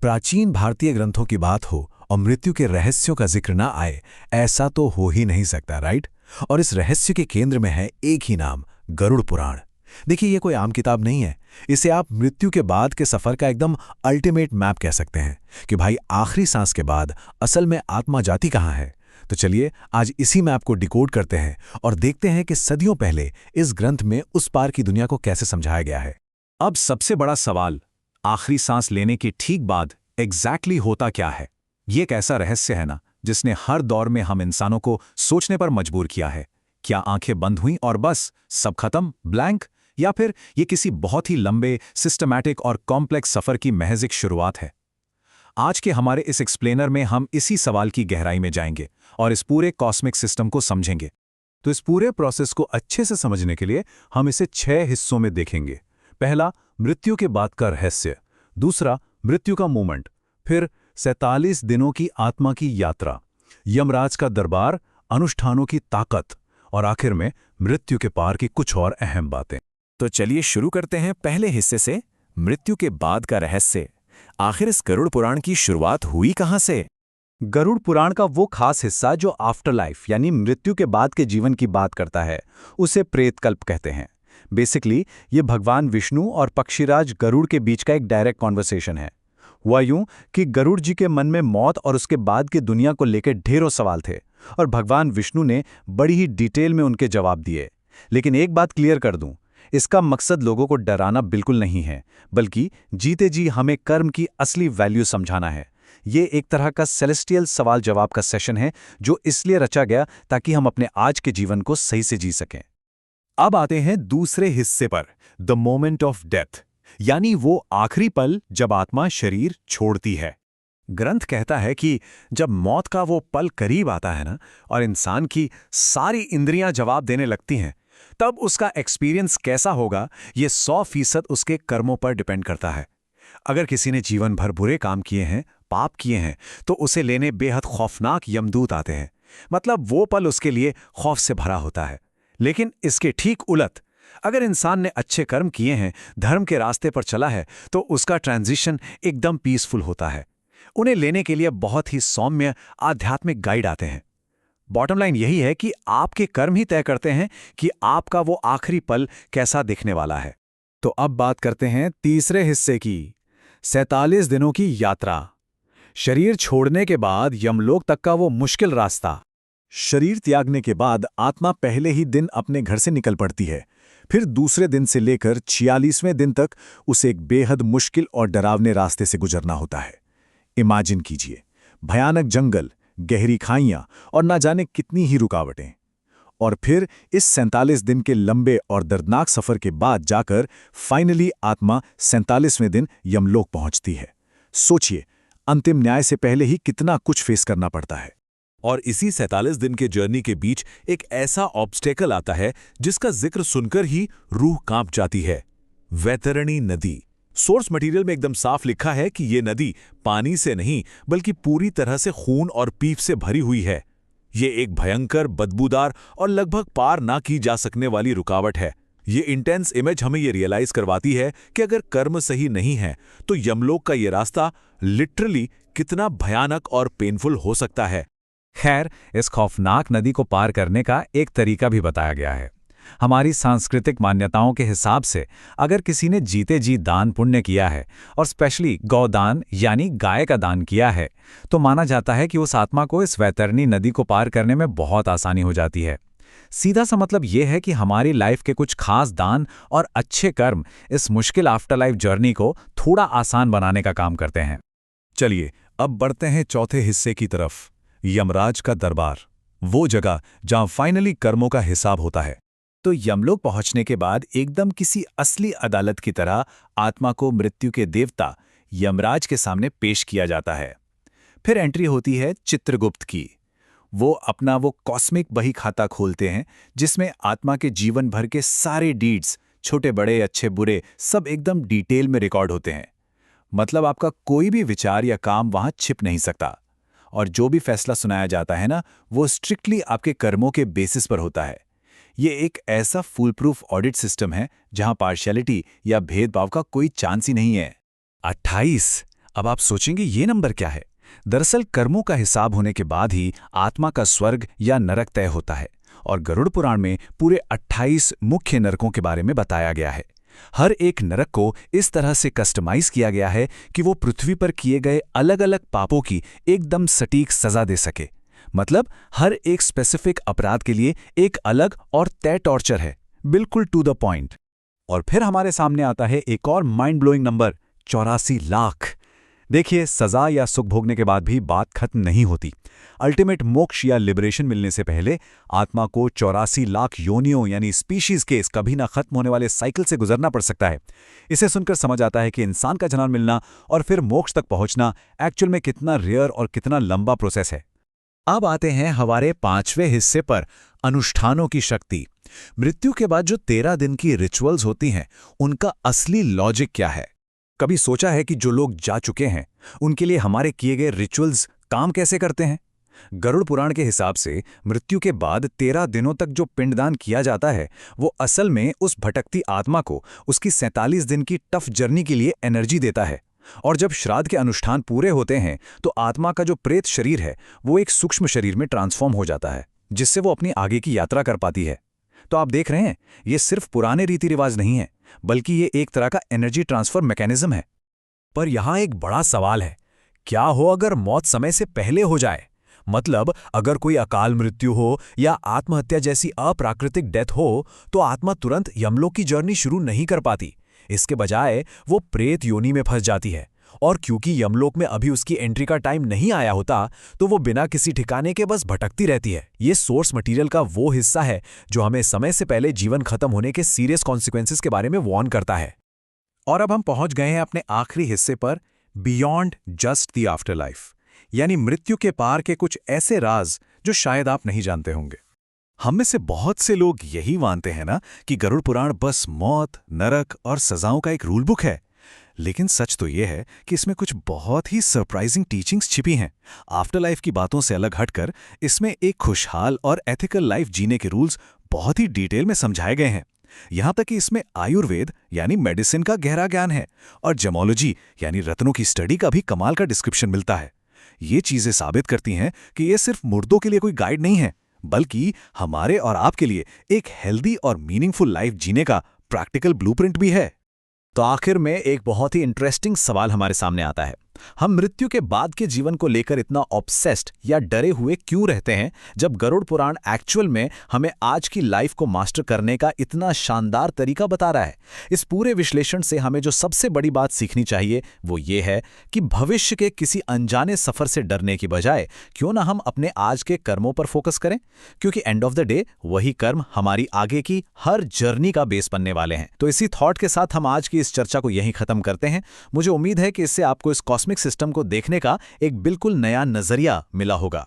प्राचीन भारतीय ग्रंथों की बात हो और मृत्यु के रहस्यों का जिक्र ना आए, ऐसा तो हो ही नहीं सकता, राइट। और इस रहस्य के केंद्र में है एक ही नाम, गरुड़ पुराण। देखिए, ये कोई आम किताब नहीं है। इसे आप मृत्यु के बाद के सफर का एकदम अल्टीमेट मैप कह सकते हैं कि भाई आखिरी सांस के बाद असल में आत्मा जाती कहाँ है। तो चलिए आज इसी मैप को डिकोड करते हैं और देखते हैं कि सदियों पहले इस ग्रंथ में उस पार की दुनिया को कैसे समझाया गया है। अब सबसे बड़ा सवाल, आखिरी सांस लेने के ठीक बाद एग्जैक्टली होता क्या है। ये एक ऐसा रहस्य है ना, जिसने हर दौर में हम इंसानों को सोचने पर मजबूर किया है। क्या आंखें बंद हुईं और बस सब खत्म, ब्लैंक, या फिर ये किसी बहुत ही लंबे, सिस्टमैटिक और कॉम्प्लेक्स सफर की महज एक शुरुआत है। आज के हमारे इस एक्सप्लेनर में हम इसी सवाल की गहराई में जाएंगे और इस पूरे कॉस्मिक सिस्टम को समझेंगे। तो इस पूरे प्रोसेस को अच्छे से समझने के लिए हम इसे 6 हिस्सों में देखेंगे। पहला, मृत्यु के बाद का रहस्य। दूसरा, मृत्यु का मोमेंट। फिर 47 दिनों की आत्मा की यात्रा, यमराज का दरबार, अनुष्ठानों की ताकत, और आखिर में मृत्यु के पार की कुछ और अहम बातें। तो चलिए शुरू करते हैं पहले हिस्से से, मृत्यु के बाद का रहस्य। आखिर इस गरुड़ पुराण की शुरुआत हुई कहां से? गरुड़ पुराण का वो खास हिस्सा जो आफ्टर लाइफ यानी मृत्यु के बाद के जीवन की बात करता है, उसे प्रेतकल्प कहते हैं। बेसिकली ये भगवान विष्णु और पक्षीराज गरुड़ के बीच का एक डायरेक्ट कॉन्वर्सेशन है। हुआ यूं कि गरुड़ जी के मन में मौत और उसके बाद की दुनिया को लेकर ढेरों सवाल थे और भगवान विष्णु ने बड़ी ही डिटेल में उनके जवाब दिए। लेकिन एक बात क्लियर कर दूं, इसका मकसद लोगों को डराना बिल्कुल नहीं है, बल्कि जीते जी हमें कर्म की असली वैल्यू समझाना है। ये एक तरह का सेलेस्टियल सवाल जवाब का सेशन है जो इसलिए रचा गया ताकि हम अपने आज के जीवन को सही से जी सकें। अब आते हैं दूसरे हिस्से पर, द मोमेंट ऑफ डेथ, यानी वो आखिरी पल जब आत्मा शरीर छोड़ती है। ग्रंथ कहता है कि जब मौत का वो पल करीब आता है ना, और इंसान की सारी इंद्रियां जवाब देने लगती हैं, तब उसका एक्सपीरियंस कैसा होगा, ये 100% उसके कर्मों पर डिपेंड करता है। अगर किसी ने जीवन भर बुरे काम किए हैं, पाप किए हैं, तो उसे लेने बेहद खौफनाक यमदूत आते हैं। मतलब वो पल उसके लिए खौफ से भरा होता है। लेकिन इसके ठीक उलट, अगर इंसान ने अच्छे कर्म किए हैं, धर्म के रास्ते पर चला है, तो उसका ट्रांजिशन एकदम पीसफुल होता है। उन्हें लेने के लिए बहुत ही सौम्य आध्यात्मिक गाइड आते हैं। बॉटम लाइन यही है कि आपके कर्म ही तय करते हैं कि आपका वो आखिरी पल कैसा दिखने वाला है। तो अब बात करते हैं तीसरे हिस्से की, 47 दिनों की यात्रा। शरीर छोड़ने के बाद यमलोक तक का वो मुश्किल रास्ता। शरीर त्यागने के बाद आत्मा पहले ही दिन अपने घर से निकल पड़ती है। फिर दूसरे दिन से लेकर 46वें दिन तक उसे एक बेहद मुश्किल और डरावने रास्ते से गुजरना होता है। इमेजिन कीजिए, भयानक जंगल, गहरी खाइयां और ना जाने कितनी ही रुकावटें। और फिर इस 47 दिन के लंबे और दर्दनाक सफर के बाद जाकर फाइनली आत्मा 47वें दिन यमलोक पहुंचती है। सोचिए, अंतिम न्याय से पहले ही कितना कुछ फेस करना पड़ता है। और इसी 47 दिन के जर्नी के बीच एक ऐसा ऑब्स्टेकल आता है जिसका जिक्र सुनकर ही रूह कांप जाती है, वैतरणी नदी। सोर्स मटेरियल में एकदम साफ लिखा है कि ये नदी पानी से नहीं बल्कि पूरी तरह से खून और पीप से भरी हुई है। ये एक भयंकर, बदबूदार और लगभग पार ना की जा सकने वाली रुकावट है। ये इंटेंस इमेज हमें ये रियलाइज करवाती है कि अगर कर्म सही नहीं है तो यमलोक का ये रास्ता लिटरली कितना भयानक और पेनफुल हो सकता है। खैर, इस खौफनाक नदी को पार करने का एक तरीका भी बताया गया है। हमारी सांस्कृतिक मान्यताओं के हिसाब से अगर किसी ने जीते जी दान पुण्य किया है और स्पेशली गौदान यानी गाय का दान किया है, तो माना जाता है कि उस आत्मा को इस वैतरणी नदी को पार करने में बहुत आसानी हो जाती है। सीधा सा मतलब यह है कि हमारी लाइफ के कुछ खास दान और अच्छे कर्म इस मुश्किल आफ्टर लाइफ जर्नी को थोड़ा आसान बनाने का काम करते हैं। चलिए अब बढ़ते हैं चौथे हिस्से की तरफ, यमराज का दरबार, वो जगह जहां फाइनली कर्मों का हिसाब होता है। तो यमलोक पहुंचने के बाद एकदम किसी असली अदालत की तरह आत्मा को मृत्यु के देवता यमराज के सामने पेश किया जाता है। फिर एंट्री होती है चित्रगुप्त की। वो अपना वो कॉस्मिक बही खाता खोलते हैं जिसमें आत्मा के जीवन भर के सारे डीड्स, छोटे बड़े अच्छे बुरे, सब एकदम डिटेल में रिकॉर्ड होते हैं। मतलब आपका कोई भी विचार या काम वहां छिप नहीं सकता। और जो भी फैसला सुनाया जाता है ना, वो स्ट्रिक्टली आपके कर्मों के बेसिस पर होता है। ये एक ऐसा फुल प्रूफ ऑडिट सिस्टम है जहां पार्शियलिटी या भेदभाव का कोई चांस ही नहीं है। 28 अब आप सोचेंगे ये नंबर क्या है? दरअसल कर्मों का हिसाब होने के बाद ही आत्मा का स्वर्ग या नरक तय होता है, और गरुड़ पुराण में पूरे 28 मुख्य नरकों के बारे में बताया गया है। हर एक नरक को इस तरह से कस्टमाइज किया गया है कि वो पृथ्वी पर किए गए अलग अलग पापों की एकदम सटीक सजा दे सके। मतलब हर एक स्पेसिफिक अपराध के लिए एक अलग और तय टॉर्चर है, बिल्कुल टू द पॉइंट। और फिर हमारे सामने आता है एक और माइंड ब्लोइंग नंबर, 84 लाख। देखिए, सजा या सुख भोगने के बाद भी बात खत्म नहीं होती। अल्टीमेट मोक्ष या लिबरेशन मिलने से पहले आत्मा को 84 लाख योनियों यानी स्पीशीज के इस कभी ना खत्म होने वाले साइकिल से गुजरना पड़ सकता है। इसे सुनकर समझ आता है कि इंसान का जन्म मिलना और फिर मोक्ष तक पहुंचना एक्चुअल में कितना रेयर और कितना लंबा प्रोसेस है। अब आते हैं हमारे 5वें हिस्से पर, अनुष्ठानों की शक्ति। मृत्यु के बाद जो 13 दिन की रिचुअल्स होती हैं, उनका असली लॉजिक क्या है? कभी सोचा है कि जो लोग जा चुके हैं उनके लिए हमारे किए गए रिचुअल्स काम कैसे करते हैं? गरुड़ पुराण के हिसाब से मृत्यु के बाद 13 दिनों तक जो पिंडदान किया जाता है वो असल में उस भटकती आत्मा को उसकी 47 दिन की टफ जर्नी के लिए एनर्जी देता है। और जब श्राद्ध के अनुष्ठान पूरे होते हैं तो आत्मा का जो प्रेत शरीर है वो एक सूक्ष्म शरीर में ट्रांसफॉर्म हो जाता है, जिससे वो अपनी आगे की यात्रा कर पाती है। तो आप देख रहे हैं, ये सिर्फ पुराने रीति रिवाज नहीं है, बल्कि ये एक तरह का एनर्जी ट्रांसफर मैकेनिज्म है। पर यहां एक बड़ा सवाल है, क्या हो अगर मौत समय से पहले हो जाए? मतलब अगर कोई अकाल मृत्यु हो या आत्महत्या जैसी अप्राकृतिक डेथ हो तो आत्मा तुरंत यमलोक की जर्नी शुरू नहीं कर पाती। इसके बजाय वो प्रेत योनि में फंस जाती है, और क्योंकि यमलोक में अभी उसकी एंट्री का टाइम नहीं आया होता तो वो बिना किसी ठिकाने के बस भटकती रहती है। ये सोर्स मटेरियल का वो हिस्सा है जो हमें समय से पहले जीवन खत्म होने के सीरियस कॉन्सिक्वेंसेस के बारे में वार्न करता है। और अब हम पहुंच गए हैं अपने आखिरी हिस्से पर, beyond just the after life, यानी मृत्यु के पार के कुछ ऐसे राज जो शायद आप नहीं जानते होंगे। हम में से बहुत से लोग यही मानते हैं ना कि गरुड़ पुराण बस मौत, नरक और सजाओं का एक रूल बुक है, लेकिन सच तो यह है कि इसमें कुछ बहुत ही सरप्राइजिंग टीचिंग्स छिपी हैं। आफ्टर लाइफ की बातों से अलग हटकर इसमें एक खुशहाल और एथिकल लाइफ जीने के रूल्स बहुत ही डिटेल में समझाए गए हैं। यहां तक कि इसमें आयुर्वेद यानी मेडिसिन का गहरा ज्ञान है, और जेमोलॉजी यानी रत्नों की स्टडी का भी कमाल का डिस्क्रिप्शन मिलता है। ये चीजें साबित करती हैं कि ये सिर्फ मुर्दों के लिए कोई गाइड नहीं है, बल्कि हमारे और आपके लिए एक हेल्दी और मीनिंगफुल लाइफ जीने का प्रैक्टिकल ब्लूप्रिंट भी है। तो आखिर में एक बहुत ही इंटरेस्टिंग सवाल हमारे सामने आता है, हम मृत्यु के बाद के जीवन को लेकर इतना ऑब्सेस्ड या डरे हुए क्यों रहते हैं, जब गरुड़ पुराण एक्चुअल में हमें आज की लाइफ को मास्टर करने का इतना शानदार तरीका बता रहा है। इस पूरे विश्लेषण से हमें जो सबसे बड़ी बात सीखनी चाहिए वो ये है कि भविष्य के किसी अनजाने सफर से डरने की बजाय क्यों ना हम अपने आज के कर्मों पर फोकस करें, क्योंकि एंड ऑफ द डे वही कर्म हमारी आगे की हर जर्नी का बेस बनने वाले हैं। तो इसी थॉट के साथ हम आज की इस चर्चा को यहीं खत्म करते हैं। मुझे उम्मीद है कि इससे आपको इस कॉस्मिक सिस्टम को देखने का एक बिल्कुल नया नजरिया मिला होगा।